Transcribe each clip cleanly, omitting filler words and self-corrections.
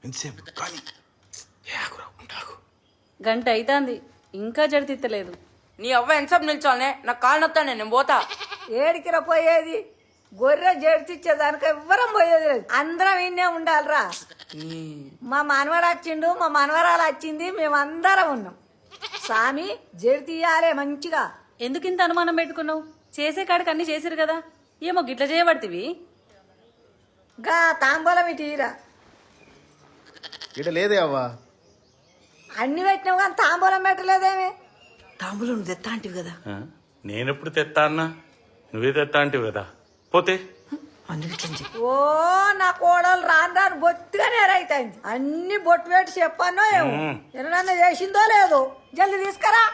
ఎంతసేపు కానీ ఉంటాకు. గంట అయితాంది ఇంకా జడితిత్తలేదు. నీ అవ్వ ఎంతసేపు నిల్చోనే నాకు కాళ్ళు నొత్తాను నేను పోతా. ఏడికిరా పోయేది? గొర్రె జడితిచ్చేదానికి ఎవ్వరం పోయేది లేదు, అందరం ఇన్నే ఉండాలిరా. మా మనవడు వచ్చిండు, మా మనవరాలు వచ్చింది, మేమందరం ఉన్నాం. స్వామి జడి తీయాలే మంచిగా. ఎందుకు ఇంత అనుమానం పెట్టుకున్నావు? చేసే కాడికి అన్ని చేసిరు కదా, ఏమో గిట్ల చేయబడితివి. గా తాంబూలం ఇటీరా. ఇట లేదే అవ్వా. అన్ని పెట్టినావు కానీ తాంబూలం పెట్టలేదేమి? తాంబూలం తెత్తా అంటివి కదా. నేనెప్పుడు తెత్తా అన్నా? నువ్వే తెత్తా అంటివి కదా. పోతే ఓ నా కోడలు రాను రాను బొత్తుగానే రైతాయింది. అన్ని బొట్టు పెట్టి చెప్పానో ఏమో, ఏమన్నా చేసిందో లేదో. జల్ది తీసుకురా.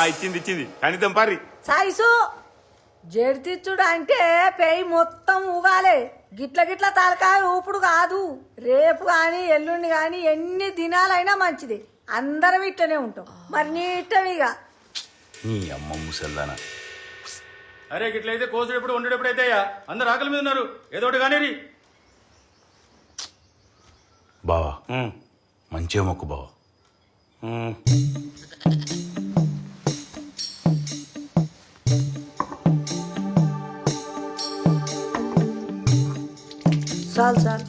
ఇచ్చింది ఇచ్చింది కనీతం పారి. సాయిసు జడితిచ్చుడు అంటే పెయి మొత్తం ఊగాలే. గిట్ల గిట్ల తలకాయ ఊపుడు కాదు. రేపు గాని ఎల్లుండి గాని ఎన్ని దినాలైనా మంచిది. అందరం ఇట్లనే ఉంటాం. మరి నీ ఇష్టం ఇక. నీ అమ్మ ముసల్దానా. అరే గిట్లయితే కోసుడు ఎప్పుడు వండు ఎప్పుడు అయితే అందరు ఆకలి మీద ఉన్నారు, ఏదో ఒకటి కానీ. బావా మంచిగా మొక్కు బావా. చాలు చాలు.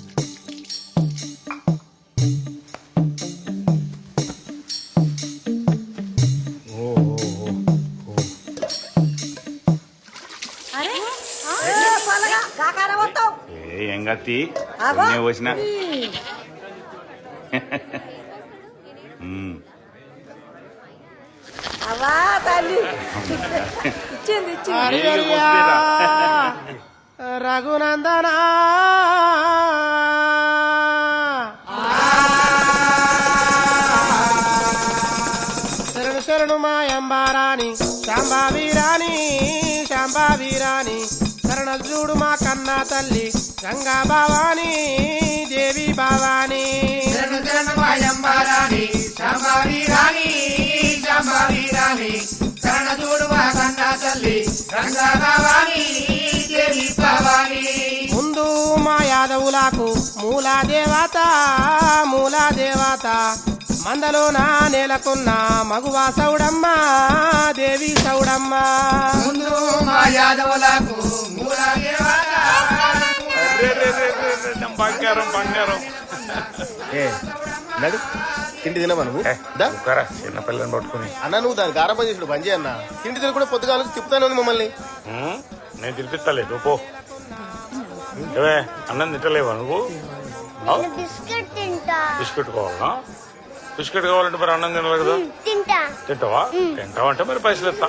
ఏం గత్తి ఆగో. వచ్చిన అవా తల్లి ఇచ్చింది ఇచ్చింది. రఘునందనా శరణు శరణు మాయంబారాణి శాంబావీరాణి శాంబావీరాణి శరణ చూడు మా కన్నా తల్లి గంగా భవాని దేవి భవాని. శరణు శరణు మాయంబారాణి శాంబావీరాణి శాంబావీరాని శరణ చూడు మా కన్నా తల్లి గంగా భవాని దేవి భవాని. ముందు మా యాదవులకు మూలా దేవత మూలా దేవత మందలో నా నేలకున్న మగువా సౌడమ్మ దేవి సౌడమ్మ. ముందు మా యాదవులకు మూల దేవత. బంగారం బంగారం. ఏ నడు తిండి తినమా నువ్వు? చిన్నపిల్లని పట్టుకుని అన్న నువ్వు దానికి ఆరంభం చేసుడు బంద్ చేయన్న. తిండి తిని కూడా పొద్దుగాల తిప్పుతానే ఉంది మమ్మల్ని. నేను తినిపిస్తాలేదు పో. ఏవే అన్నం తింటలేవా నువ్వు? బిస్కెట్ తింటా. బిస్కెట్ కావాలనా? బిస్కెట్ కావాలంటే మరి అన్నం తినాలి కదా. తింటా. తింటావా? తింటావా అంటే మరి పైసలు ఇస్తా.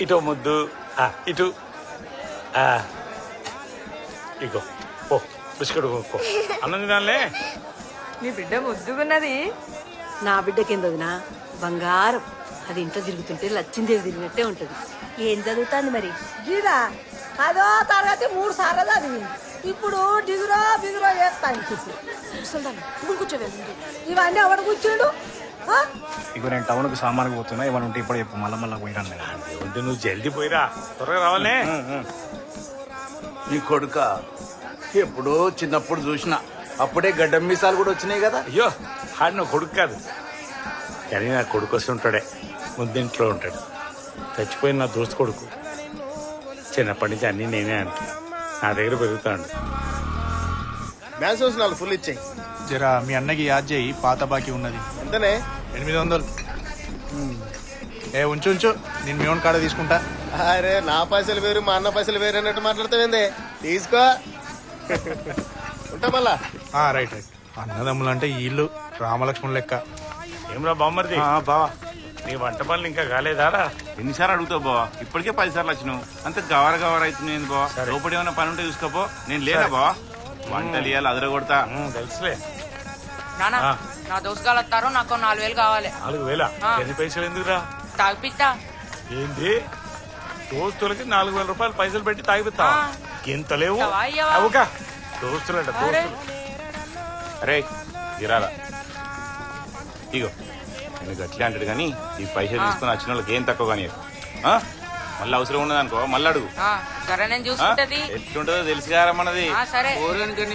ఇటు ముద్దు ఇటు ఇగో పో బిస్కెట్ కొనుక్కో. అన్నం తినాలే. నీ బిడ్డ ముద్దుగున్నది. నా బిడ్డ కిందదినా బంగారం. అది ఇంట్లో తిరుగుతుంటే లచ్చిందేవి తిరిగినట్టే ఉంటది. ఏం చదువుతాంది మరి? గీదా 10వ తరగతి 3 సార్లు చదివింది. ఇప్పుడు డిగురో బిగురో చేస్తాను. ఇవన్నీ ఎవడు కూర్చుండు? ఇక నేను టౌన్కి సామాన్కి పోతున్నా, ఏమైనా ఉంటే ఇప్పుడు చెప్పు. మళ్ళా పోయినాను ఉంటే నువ్వు జల్దీ పోయిరా, త్వరగా రావాలే. నీ కొడుక ఎప్పుడో చిన్నప్పుడు చూసిన, అప్పుడే గడ్డం మీసాలు కూడా వచ్చినాయి కదా. అయ్యో ఆడు నా కొడుకు కాదు, కానీ నా కొడుకు వస్తూ ఉంటాడే, ముందింట్లో ఉంటాడు. చచ్చిపోయిన నా దోస్తు కొడుకు. చిన్నప్పటి నుంచి అన్నీ నేనే అంటున్నా, నా దగ్గర పెరుగుతాడు. మ్యాథ్స్ రోజు 4 ఫుల్ ఇచ్చాయి. జరా మీ అన్నకి యాద్ చేయి, పాత బాకీ ఉన్నది. ఎంతనే? 800. ఉంచు ఉంచు, నేను మీ ఓన్ కాడ తీసుకుంటా. అరే నా పైసలు వేరు మా అన్న పైసలు వేరు అన్నట్టు మాట్లాడతావేందే? తీసుకో. ఉంటా మళ్ళా. Right right. అన్నదమ్ములు అంటే వీళ్ళు రామలక్ష్మణ్ లెక్క. ఏమరా బామ్మర్ది? బావా నీ వంట పనులు ఇంకా కాలేదారా? ఎన్నిసార్లు అడుగుతావు బావా? ఇప్పటికే 10 సార్లు వచ్చినావు. అంత గవర అవుతుంది బావా. లోపల ఏమైనా పని ఉంటే చూసుకోపో. నేను లేదా బావా? వంటలు ఇవ్వాలి అదర కొడతా. తెలుసులే. నానా నా దోస్తుగాలు వస్తారు, నాకు 4,000 కావాలి. 4,000? ఎన్ని పైసలు ఎందుకురా? తాగిపిస్తా. ఏంది దోస్తులకి 4,000 రూపాయలు పైసలు పెట్టి తాగిపిస్తా? ఇంత లేవు అయ్యవా. అవుకా దోస్తులంట దోస్తులు. అరే ఇరాలా ఇగో నేను గట్లే అంటాడు కానీ ఈ పైసలు తీసుకుని వచ్చిన వాళ్ళకి ఏం తక్కువ కానీ మళ్ళీ అవసరం ఉన్నది అనుకో మళ్ళీ అడుగు. సరే నేను చూసుకుంటది. ఎట్లుంటుందో తెలుసు కదా మనది. సరే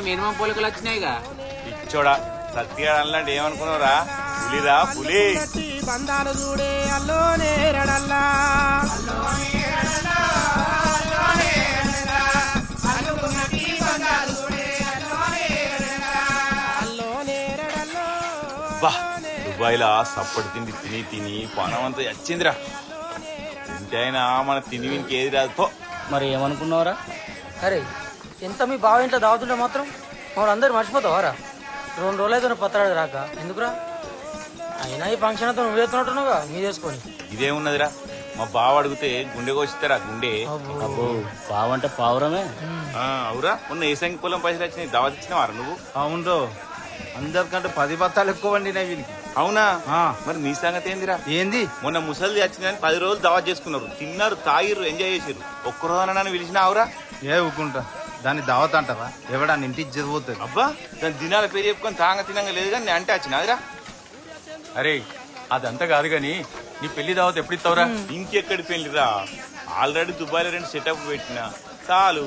మినిమం పోలికలు వచ్చినాయిగా. ఇచ్చోడా సత్తిగా అలాంటి ఏమనుకున్నావురా? పులిరా పులి. బంధాలు చూడే అల్లో నేరడల్లా దుబాయ్లా సప్పటి తిండి తిని తిని పనం అంతా వచ్చిందిరా. ఇంటైనా మన తిని వీనికి ఏది రాదు. మరి ఏమనుకున్నావురా? అరే ఎంత మీ బావ ఇంట్లో దావుతుంటే మాత్రం మమ్మల్ని అందరు మర్చిపోతావారా? 2 రోజులు అయితే పత్రాడు రాక ఎందుకురా? అయినా ఈ ఫంక్షన్ అంతా నువ్వు చేస్తున్నట్టున్నావుగా మీ చేసుకొని. ఇదేమున్నదిరా, మా బావ అడిగితే గుండె కోసిస్తారా గుండె. అబ్బో బావంటే పావురమే. అవురా మొన్న ఏ సంఖ్య పొలం పైసలు వచ్చినాయి దావత్ ఇచ్చినవారా నువ్వు? అవును అందరికంటే 10 బత్తాలు ఎక్కువ వండినాయి వీనికి. అవునా? మరి నీ సంగతి ఏందిరా? ఏంది మొన్న ముసలి వచ్చిందని 10 రోజులు దావత్ చేసుకున్నారు, తిన్నారు, తాగిర్రు, ఎంజాయ్ చేసారు. ఒక్కరోజు నన్ను పిలిచినావురా? ఏ ఊకుంటా దాన్ని దావత్ అంటారా? ఎవడా ఇంటికి చదిపోతుంది. అబ్బా దాని దినాల పేరు చెప్పుకొని తాంగ తినంగా లేదు కానీ నేను అంటే వచ్చినాదిరా. అరే అదంతా కాదు గాని నీ పెళ్లి దావత్ ఎప్పుడు ఇస్తావురా? ఇంకెక్కడి పెళ్లిరా, ఆల్రెడీ దుబాయ్లో 2 సెటప్ పెట్టినా చాలు.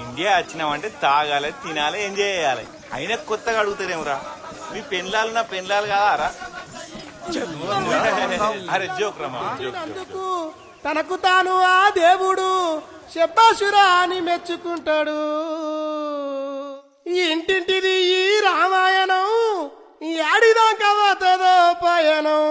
ఇండియా వచ్చినామంటే తాగాలి, తినాలి, ఎంజాయ్ చేయాలి. అయినా కొత్తగా అడుగుతారేమరా? మీ పెళ్ళాలు నా పెళ్ళాలు కాదారా? అరే జోక్ రమ్మా జోక్. తనకు తాను ఆ దేవుడు శబ్బాసురా అని మెచ్చుకుంటాడు. ఇంటింటిది ఈ రామాయణం, ఆడిదాకా పోతుందో పయనం.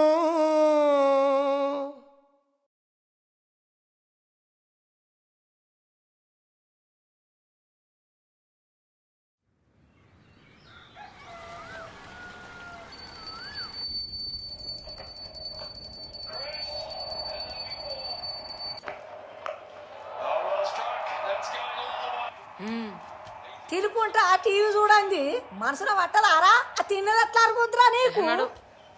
తిరుకుంటా ఆ టీవీ చూడండి మనసున పట్టదారా? ఆ తిన్నది ఎట్లా అనుకుంటురా నీకు?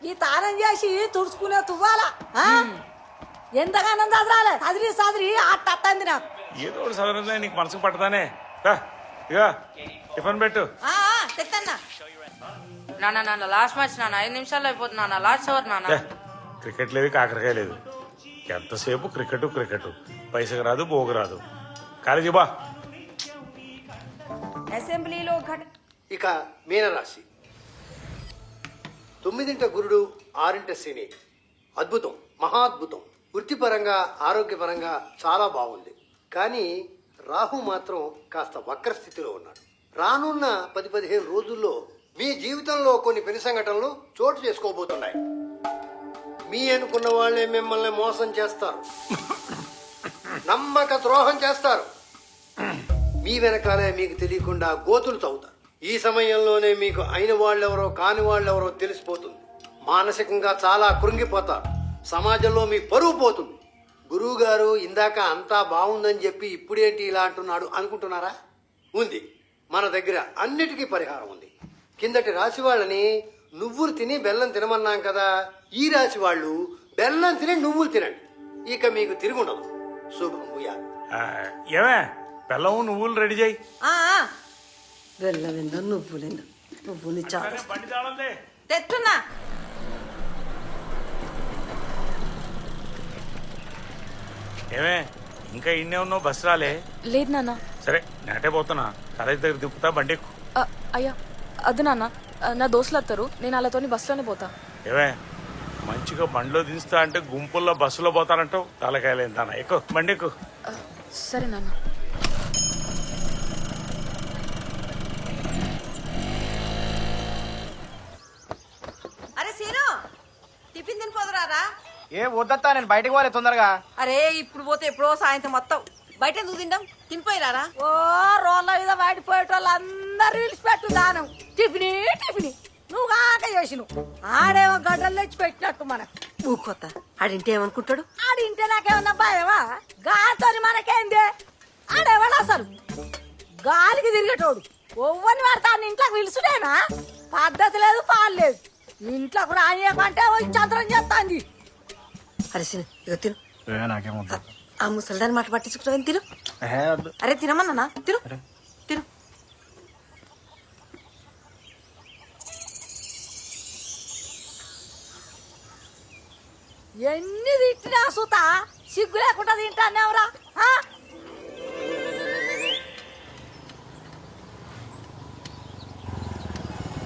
ఈ తానం చేసి తుడుచుకునే తువ్వాలా ఎంతగానో చదరాలే చదిరి చదిరి అట్టంది నాకు. ఏదో ఒకటి చదవడం నీకు మనసుకు పట్టదానే. ఇక టిఫిన్ పెట్టు. తెత్తన్నా నాన్న లాస్ట్ మ్యాచ్ నాన్న 5 నిమిషాల్లో అయిపోతుంది నాన్న. లాస్ట్ ఓవర్ నాన్న. క్రికెట్ లేదు, కాకరకాయ లేదు, ఎంతసేపు క్రికెట్ క్రికెట్. పైసకు రాదు, బోగు రాదు. కాలేజీ బా. అసెంబ్లీలో ఇక మీనరాశి. 9ంట గురుడు, 6ంట శని. అద్భుతం, మహాద్భుతం. వృత్తిపరంగా, ఆరోగ్యపరంగా చాలా బాగుంది. కానీ రాహు మాత్రం కాస్త వక్ర స్థితిలో ఉన్నాడు. రానున్న 10-15 రోజుల్లో మీ జీవితంలో కొన్ని పెను సంఘటనలు చోటు చేసుకోబోతున్నాయి. మీ అనుకున్న వాళ్ళే మిమ్మల్ని మోసం చేస్తారు, నమ్మక ద్రోహం చేస్తారు. మీ వెనకాలే మీకు తెలియకుండా గోతులు తవ్వుతారు. ఈ సమయంలోనే మీకు అయిన వాళ్ళెవరో కాని వాళ్ళెవరో తెలిసిపోతుంది. మానసికంగా చాలా కృంగిపోతారు. సమాజంలో మీ పరువు పోతుంది. గురువు గారు ఇందాక అంతా బాగుందని చెప్పి ఇప్పుడేంటి ఇలా అంటున్నాడు అనుకుంటున్నారా? ఉంది, మన దగ్గర అన్నిటికీ పరిహారం ఉంది. కిందటి రాశి వాళ్ళని నువ్వులు తిని బెల్లం తినమన్నాం కదా, ఈ రాశి వాళ్ళు బెల్లం తిని నువ్వులు తినండి. ఇక మీకు తిరుగుండదు. శుభం భూయాలు. ఏమే బెల్లం నువ్వులు రెడీ చేయి. బెల్లమిందో నువ్వులిందో నువ్వులు చాలా బండి తాళందే. తెట్టున్నా. ఏమే ఇంకా ఇన్నే ఉన్నావు? బస్సు రాలే? లేదు నాన్న. సరే నేటే పోతున్నా, కాలేజ్ దగ్గర దింపుతా, బండి ఎక్కు. అయ్యా అది నాన్న, నా దోస్తులు వస్తారు, నేను వాళ్ళతోని బస్సులోనే పోతా. ఏమే మంచిగా బండిలో దించుతా అంటే గుంపుల్లో బస్సులో పోతానంటావు. తలకాయలు ఎంత ఎక్కువ, బండి ఎక్కువ. సరే నాన్న. అరే సీను, టిఫిన్ తినిపోదురారా? ఏ వద్దత్తా, నేను బయటకు పోలే తొందరగా. అరే ఇప్పుడు పోతే ఎప్పుడో సాయంత్రం మొత్తం బయట ఎందుకు తింటాం? తినిపోయిరారా? ఓ రోడ్ల మీద బయటపోయేటోళ్ళు అందరూ విడిచిపెట్టు దానం. టిఫిని టిఫిని నువ్వు కాక చేసిను. ఆడేమో గడ్డలు తెచ్చి పెట్టినట్టు మనకు. ఊకొత్త ఆడింటే ఏమనుకుంటాడు? ఆడింటే నాకేమన్నా భయమా? గాలితోని మనకేంది? ఆడేవాడు అసలు గాలికి తిరిగేటోడు. ఒవ్వని వాడతాను ఇంట్లోకి పిలుచుడేనా? పద్ధతి లేదు, పాలు లేదు. ఇంట్లోకి రానియకంటే చంద్రం చేస్తాంది. అరే ఇక తిను. నాకేమవుతుంది? ఆ ముసలిదాన్ని మాట పట్టించుకుంటావు తిను. అరే తినమన్నా తిను తిను. ఎన్ని తిట్టినా సుత సిగ్గు లేకుండా తింటానేవరా?